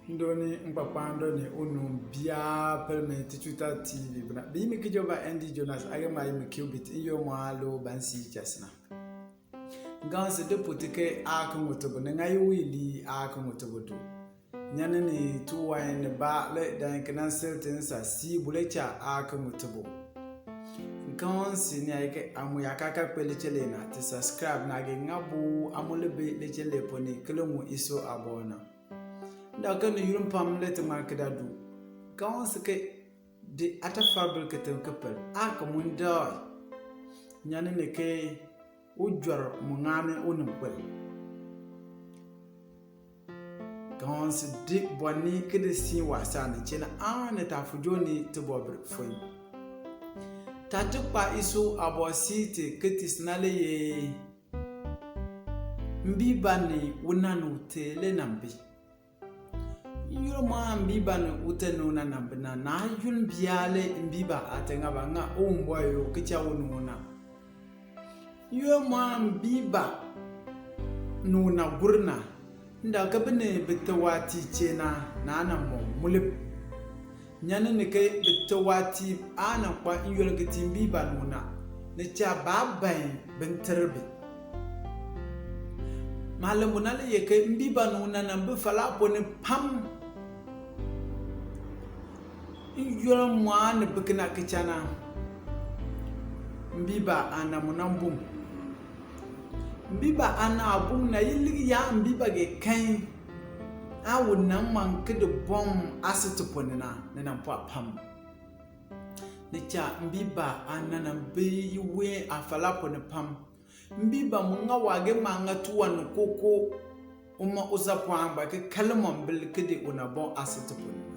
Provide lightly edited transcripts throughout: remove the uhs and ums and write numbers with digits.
ndoni mpapando ni unu bia permanent Twitter TV bna bi mi kijoba Andy Jonas agama mi Qubit iyo mwalo bansi jasna ganse de potike akomotobo na ngai wili akomotobo do nyane ni tuwa ne ba le dan kana certain sa si bulecha akomotobo ganse ni ayike amuyaka ka pele chele na te subscribe na ge ngabu amulebe le chele poni kelemu iso abona da kan yurum pam le te markeda du ganse ke de ata fabric te kapel akomunda nyane ne ke ujwar mungame unumpel ganse dik boni kede si wasa ne chena ane ta fujoni te bobr foi tatukpa isu abosite ketis nale ye mbibani unanu tele nambi yurma mbibani utenu na nambina na yun biale mbiba atenga banga umboyo kicha ununa yurma mbiba nuna gurna nda kabine bitawati chena na anamo mulip nyane ne kai bitawati ana kwa yul gitimbi banuna ne cha babai binterbe malamuna le yake mbi banuna na mbi fala poni pam yul mwa ne bikina kichana mbiba ana munambum mbiba ana abum na yili ya mbiba ge kan awu nan man kede bom asito ponina na mpo apam ne cha mbiba ana na be we afala poni pam mbiba munga wage manga tuwa no koko uma uzapo amba ke kalmon bil kede una bon asito ponina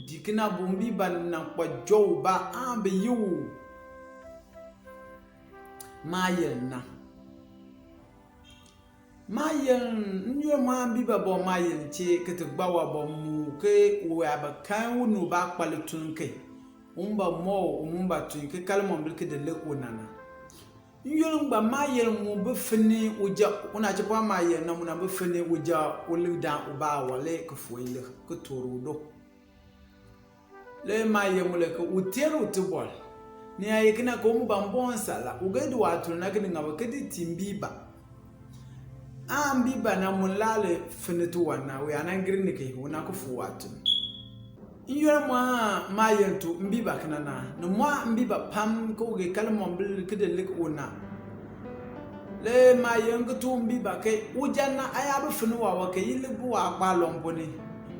dikina bombi ban na kwa joba ambe yu mayen nyo mambi babo mayen che kete gbawa bo mu ke we abakan unu ba kpaletun ke umba mo umba tun ke kalmon bil ke de le onana nyo ngba mayen mu be fini uja una je pa mayen na mu na be fini uja ulida uba wale ke foile ke torudo le mayen mu le ke uteru tubol ni ayekina ko mu bambon sala ugedu watu na kini ngaba kedi timbiba ambiba na mulale finitu wana we anangirni ke una ko fuwatu inyo mayentu mbiba kanana no mwa mbiba pam ko ge kalmon bil kede lik una le mayengu tu mbiba ke ujana ayabu finuwa wa ke yilibu wa balon boni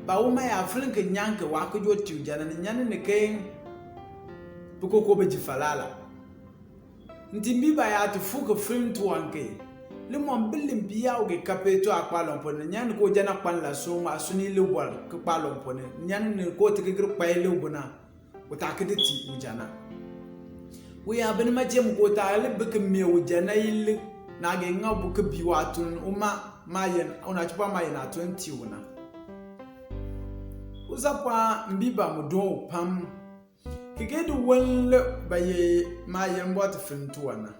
ba uma ya flinke nyanke wa ko joti ujana ni nyane ne ke buko ko beji falala ntimbiba ya tufuko fintu wanke le mon bilim biya oge kapeto akpalon pone nyan ko jana kpan la soma asuni le bol ko kpalon pone nyan ne ko te gir paile ubuna ko ta kediti ujana we abin ma jem ko ta le bikin me ujana yil na ge ngabu ko biwatun uma mayen ona chupa mayen a 20 una uzapa mbiba mudo pam kigedu wal baye mayen bot fintuana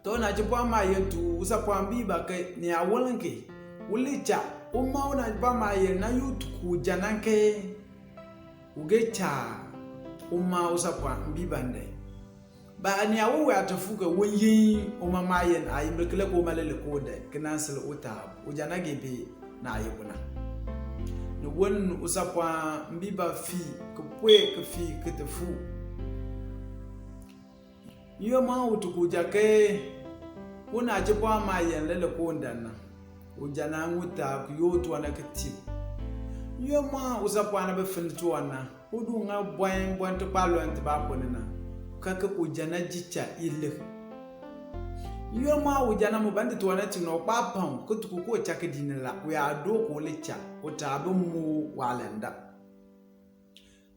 to na jipa mayentu usapwa mbiba ke ni awolnke ulicha uma una jipa mayen na yutuku jananke ugecha uma usapwa mbiba nde ba ni awu atofuka wonyin uma mayen ayimbekele ko malele ko de kinansel uta ujanage be na ayibuna no won usapwa mbiba fi ko pwe ko fi ketefu yo ma utuku jake una jipa mayen lele ko ndana ujana nguta kuyotu wana ketip yo ma usapwa na be fintu wana udu nga bwan to palo ent ba ponina kaka ujana jicha ile yo ma ujana mo bandi to wana tino papam kutuku ko chake dinela we ado ko lecha utabe mu walenda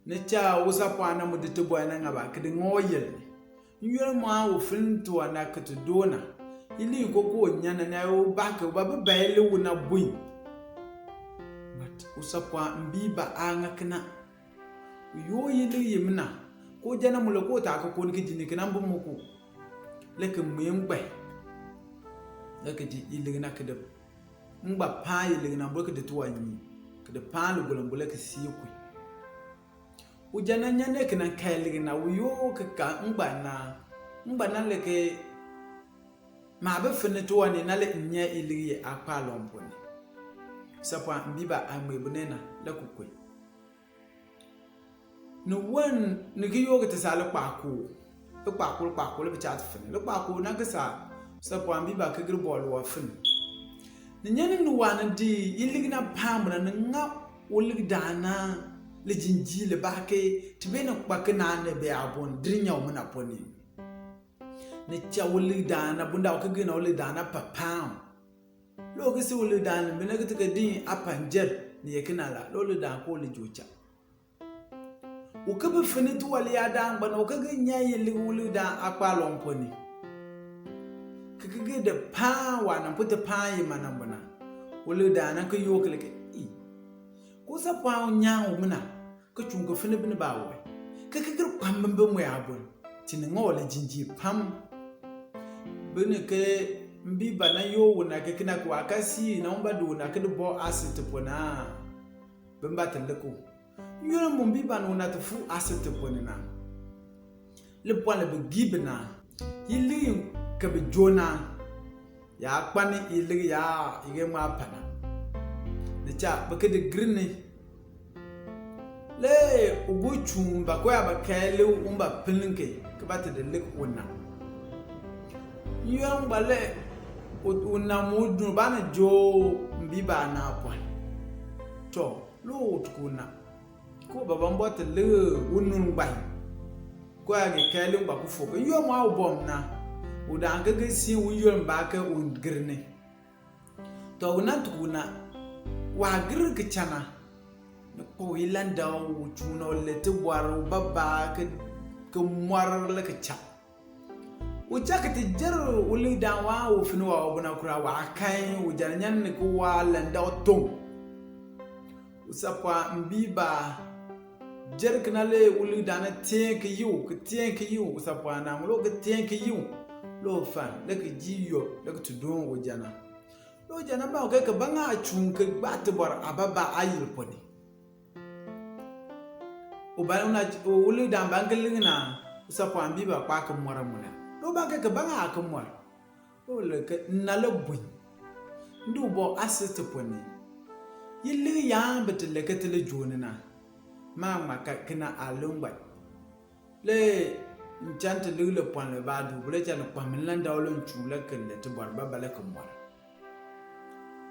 ne cha usapwa na mudite bwana ngaba kidi ngoyel yo ma wo fintu wana ketudona ili koko nyana na yo baka baba baile wuna bui but usapwa mbiba anga kana yo yili yimna ko jana mulako ta ka ko ni kidini kana mbu muku leke muyengbe leke di ili na kedab ngba pa yele na mbo ke de to anyi ke de pa le golongole ke si ku ujana nyane ke na kaile na uyo ke ka ngba na le ke ma be fene to wani na le nya iligi akwa lomponi sapa mbiba amwebunena la kukwe no wan ne ki yoga te sala kpako le bichat fene le kpako na gasa sapa mbiba ke grbol wa fene ne nyane no wan di iligi na pamra na nga ulig dana le jinji le bake tibena kpake na ne be abon drinya o mena poni ne cha ulig dana bunda o ke gina ulig dana papam lo ke si ulig dana mena ke te din apanjer ne yekina la lo le dan ko le jocha o ke be fene to wali adan bana o ke nya yeli ulig dan akpa lomponi ke de pa wa na puta pa yi manambana ulig dana ke yo ke i ko sa pa nya o mena ke chunga fene bin ba wo ke gir kwambe mo ya bon tin ngole jinji pam bene ke mbiba na yo wona ke kina kwa kasi na umba do na ke bo asset pona bemba teleko yoro mo mbiba no na to fu asset pona na le pole be gibna yili ke be jona ya kpani yili ya ige ma pana de cha be ke de grine le ubu chumba ko ya ba kele umba pilinke ke ba te de lek wona yoro mbale una mudu bana jo mbiba na pon to lo tukuna ko baba mbote le unun bai ko age kele mba ku fo yo ma obom na udan ga si uyo mba ka ungirne to una tukuna wa gir ke chana ko ilanda u chuno le te waru baba ke mwar le ke cha uchaka te jero uli dawa u finwa obuna kura wa kai ujanyan ne ko wa landa otom usapa mbiba jer kanale uli dana tenke yu usapa na lo ke tenke yu lo fan le ke jiyo le ke tudon ujana lo jana ba ke banga chunke bat bor ababa ayil poni ubana uli dan bangelina usapa mbiba kwa ke moramuna lo ba ke banga akamwar lo le ke nalo bun ndu bo asset poni yili ya betele ke tele jonina ma ka kina alungba le nchante le pon le ba du bele jana kwamlanda lo nchu le ke le to barba bale ko mwar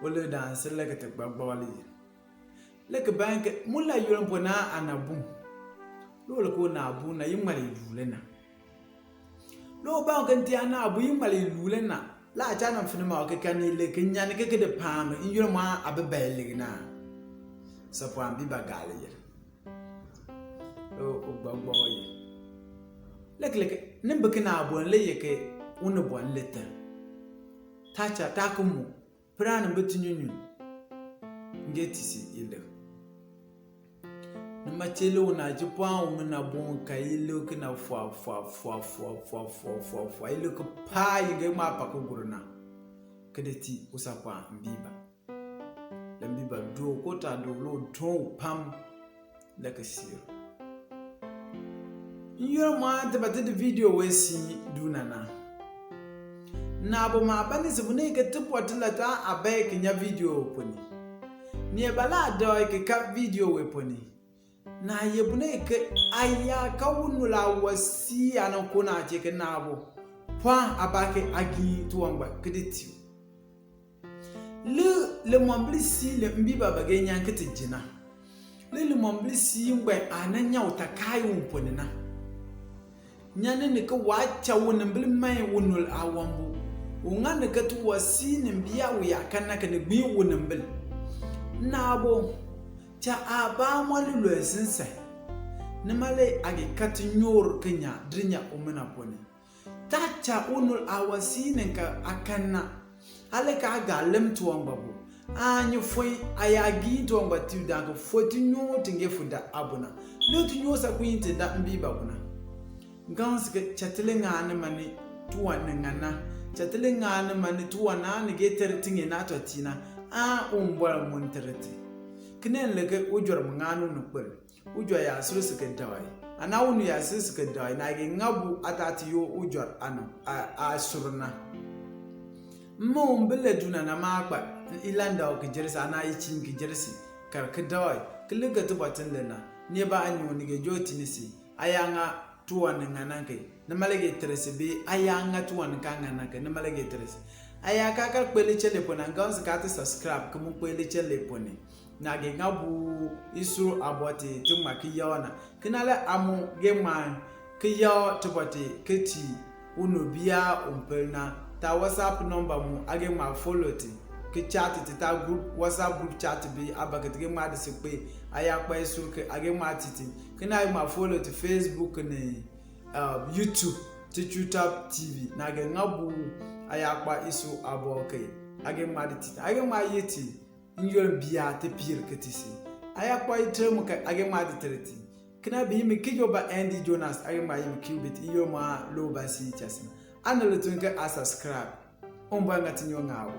wole dan se le ke te gbagba wali le ke bank mulla yoron pona anabu lo le ko na abu na yimari dulena lo ba kan ti ana abu yimali lulena la jana finima ke kanile ke nyane ke de pam injuro ma abebele na sapo ambi bagale o gbagbo ye lek nimbe kina abu le yeke unu bon leta tacha takumu prana betunyunyu ngetisi ile machelo na jipwa umna bon kailo kina fwa ile ko pa yige ma pa ko guruna kedeti usapa mbiba la mbiba do kota do lo ton pam la kasiro yoro ma te batte de video wesi dunana na bo ma bani se bune ke tupotla ta abe kenya video poni ni bala do ke ka video we poni na yebune ke aya kawunula wasi anan kuna je ke nabo pa abake agi tuwangba kedeti le momblisi le mbiba bagenya ketejina le momblisi ngbe ananya utakai umponina nyane ne ke wacha wonambli mai wonul awambu ungane ke tu wasi ne biya wiya kanaka ne bi wonambli nabo cha aba malulo esense nemale age katinyor kenya drinya omena poni tacha unul awasine ka akanna ale ka galem tuambabu anyu foi ayagi tuamba tuda ko fotinyo tingefuda abuna letunyo sa kuinte da mbiba kuna ngans ke chatelenga ne mani tuwa ngana chatelenga ne mani tuwa na ne geter tinge na totina umbol munterati kinen leke ujor mnganu nukul ujor ya suru dawai ana unu ya suru dawai na ge ngabu atati yo ujor a surna mbele duna na makba ilanda o kijersa ana yicin kijersi kar dawai kliga tubatin lena ne ba anyo ni ge jotinisi ayanga tuwan ngananke na malage teresibe ayanga tuwan kangananke na malage teresi ayaka kar kwele chele pona ngans ka ta subscribe kuma kwele chele pone na ge ngabu isu abote tumma kiyawana kinala amu ge man kiyaw tubote keti unobia umpelna ta WhatsApp number mu age ma follow ti ki chat ti ta group WhatsApp group chat bi abaket ge ma de se pe ayakpa isu ke age ma titi kinala ma follow ti Facebook ne YouTube ti YouTube TV na ge ngabu ayakpa isu aboke age ma de titi age ma yeti inyor biya te pire ketisi ayakpa itremu ka age ma de treti kina bi mi kijo ba Andy Jonas age ma yimi cubit iyo ma lo ba si chasina analutun ka subscribe umba ngati nyo ngawo